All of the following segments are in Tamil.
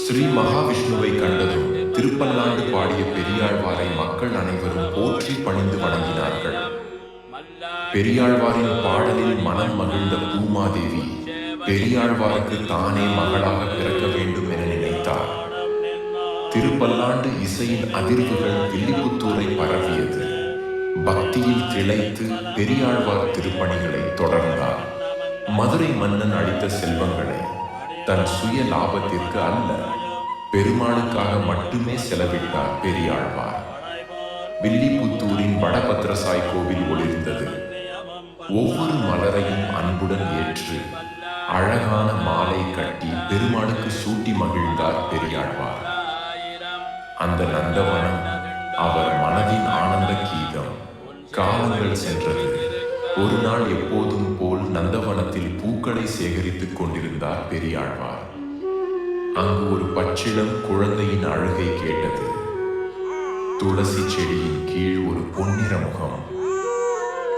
ஸ்ரீ மகாவிஷ்ணுவை கண்டதும் திருப்பல்லாண்டு பாடிய பெரியாழ்வாரை மக்கள் அனைவரும் போற்றி பணிந்து வணங்கினார்கள். பெரியாழ்வாரின் பாடலில் மனம் மகிழ்ந்த பூமாதேவி பெரியாழ்வாருக்கு தானே மகளாக பிறக்க வேண்டும் என நினைத்தார். திருப்பல்லாண்டு இசையின் அதிர்வுகள் வில்லிபுத்தூரை பரவியது. பக்தியில் திளைத்து பெரியாழ்வார் திருப்பணிகளை தொடர்ந்தார். மதுரை மன்னன் அளித்த செல்வங்களை தன் சுய லாபத்திற்கு அல்ல, பெருமாளுக்காக மட்டுமே செலவிட்டார் பெரியாழ்வார். வில்லிபுத்தூரின் வடபத்ரசாய் கோவில் ஒளிர்ந்தது. ஒவ்வொரு மலரையும் அன்புடன் ஏற்று அழகான மாலை கட்டி பெருமாளுக்கு சூட்டி மகிழ்ந்தார் பெரியாழ்வார். அந்த நந்தவனம் அவர் மனதின் ஆனந்த கீதம். காலங்கள் சென்றது. ஒரு நாள் எப்போதும் போல் நந்தவனத்தில் பூக்களை சேகரித்துக் கொண்டிருந்தார் பெரியாழ்வார். அங்கு ஒரு பச்சிளம் குழந்தையின் அழுகை கேட்டது. துளசி செடியின் கீழ் ஒரு பொன்னிற முகம்.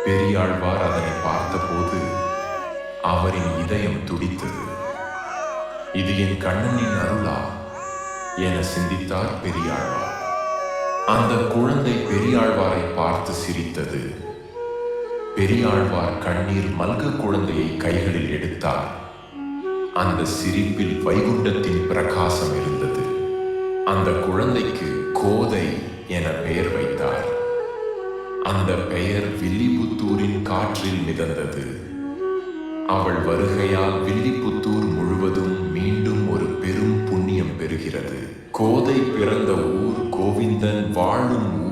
பெரியாழ்வார் அதனை பார்த்தபோது அவரின் இதயம் துடித்தது. இது என் கண்ணனின் அருளா என சிந்தித்தார் பெரியாழ்வார். அந்த குழந்தை பெரியாழ்வாரை பார்த்து சிரித்தது. பெரியாழ்வார் கண்ணீர் மல்க குழந்தையை கைகளில் எடுத்தார். அந்த சிரிப்பில் வைகுண்டத்தின் பிரகாசம் இருந்தது. அந்த குழந்தைக்கு கோதை என பெயர் வைத்தார். அந்த பெயர் வில்லிபுத்தூரின் காற்றில் மிதந்தது. அவள் வருகையால் வில்லிபுத்தூர் முழுவதும் மீண்டும் ஒரு பெரும் புண்ணியம் பெறுகிறது. கோதை பிறந்த ஊர் கோவிந்தன் வாழும் ஊர்.